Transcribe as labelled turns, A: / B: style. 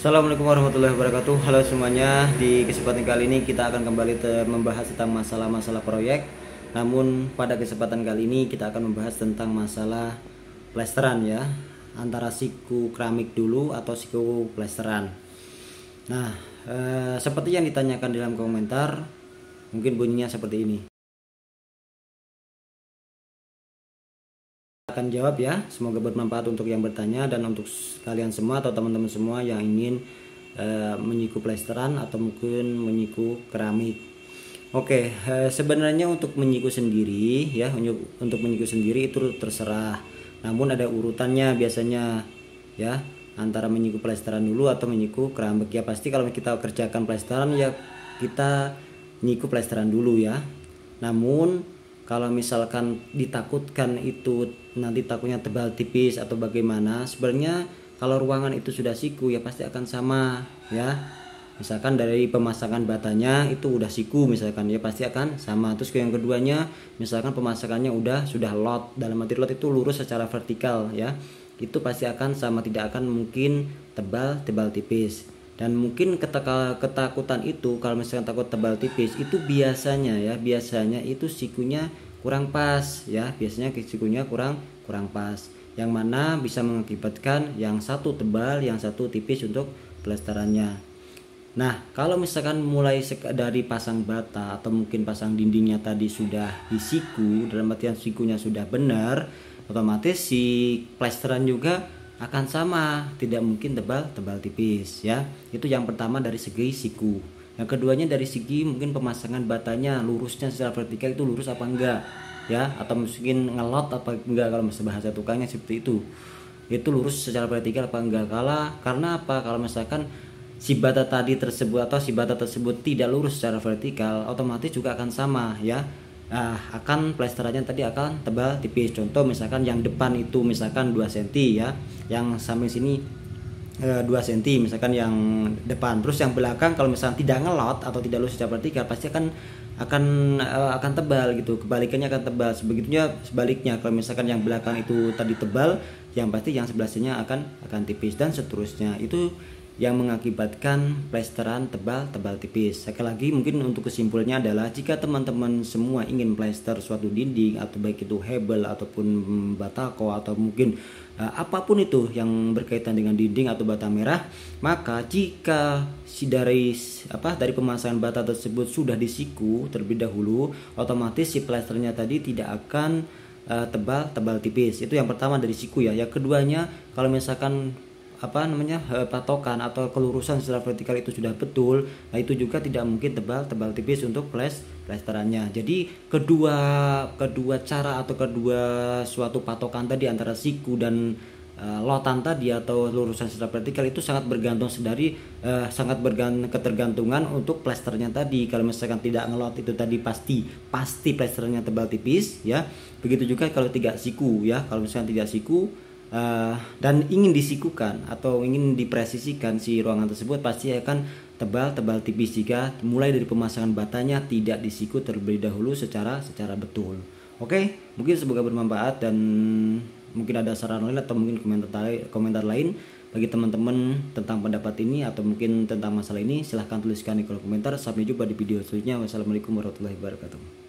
A: Assalamualaikum warahmatullahi wabarakatuh. Halo semuanya, di kesempatan kali ini kita akan kembali membahas tentang masalah-masalah proyek. Namun pada kesempatan kali ini kita akan membahas tentang masalah plesteran ya, antara siku keramik dulu atau siku plesteran. Nah, seperti yang ditanyakan dalam komentar, mungkin bunyinya seperti ini. Akan jawab ya, semoga bermanfaat untuk yang bertanya dan untuk kalian semua atau teman-teman semua yang ingin menyiku plesteran atau mungkin menyiku keramik. Oke, sebenarnya untuk menyiku sendiri ya, untuk menyiku sendiri itu terserah. Namun ada urutannya biasanya ya, antara menyiku plesteran dulu atau menyiku keramik. Ya pasti kalau kita kerjakan plesteran ya kita nyiku plesteran dulu ya. Namun kalau misalkan ditakutkan itu nanti takutnya tebal tipis atau bagaimana, sebenarnya kalau ruangan itu sudah siku ya pasti akan sama ya. Misalkan dari pemasangan batanya itu udah siku misalkan ya pasti akan sama. Terus yang keduanya misalkan pemasangannya sudah lot, dalam arti lot itu lurus secara vertikal ya, itu pasti akan sama, tidak akan mungkin tebal tipis. Dan mungkin ketakutan itu kalau misalkan takut tebal tipis itu biasanya itu sikunya kurang pas ya, biasanya sikunya kurang pas, yang mana bisa mengakibatkan yang satu tebal yang satu tipis untuk plesterannya. Nah kalau misalkan mulai dari pasang bata atau mungkin pasang dindingnya tadi sudah disiku, dalam artian sikunya sudah benar, otomatis si plesteran juga akan sama, tidak mungkin tebal tipis ya. Itu yang pertama dari segi siku. Yang keduanya dari segi mungkin pemasangan batanya, lurusnya secara vertikal itu lurus apa enggak ya, atau mungkin ngelot apa enggak, kalau bahasa tukangnya seperti itu lurus secara vertikal apa enggak. Karena apa, kalau misalkan si bata tadi tersebut atau si bata tersebut tidak lurus secara vertikal, otomatis juga akan sama ya. Akan plesterannya tadi akan tebal tipis. Contoh misalkan yang depan itu misalkan 2 cm ya, yang samping sini 2 cm misalkan yang depan. Terus yang belakang kalau misalkan tidak ngelot atau tidak lurus secara vertikal pasti akan tebal gitu. Kebalikannya akan tebal. Sebegitunya sebaliknya, kalau misalkan yang belakang itu tadi tebal, yang pasti yang sebelah sini akan tipis dan seterusnya. Itu yang mengakibatkan plesteran tebal tipis. Sekali lagi mungkin untuk kesimpulannya adalah jika teman-teman semua ingin plester suatu dinding atau baik itu hebel ataupun batako atau mungkin apapun itu yang berkaitan dengan dinding atau bata merah, maka jika dari pemasangan bata tersebut sudah disiku terlebih dahulu, otomatis si plesternya tadi tidak akan tebal tipis. Itu yang pertama dari siku ya. Yang keduanya kalau misalkan patokan atau kelurusan secara vertikal itu sudah betul, nah itu juga tidak mungkin tebal tipis untuk plesterannya. Jadi kedua cara atau kedua suatu patokan tadi antara siku dan lotan tadi atau lurusan secara vertikal itu sangat bergantung ketergantungan untuk plesternya tadi. Kalau misalkan tidak ngelot itu tadi pasti plesternya tebal tipis ya. Begitu juga kalau tidak siku ya. Kalau misalkan tidak siku dan ingin disikukan atau ingin dipresisikan si ruangan tersebut, pasti akan tebal tipis jika mulai dari pemasangan batanya tidak disiku terlebih dahulu secara betul. Oke, mungkin semoga bermanfaat dan mungkin ada saran lain atau mungkin komentar lain bagi teman-teman tentang pendapat ini atau mungkin tentang masalah ini, silahkan tuliskan di kolom komentar. Sampai jumpa di video selanjutnya. Wassalamualaikum warahmatullahi wabarakatuh.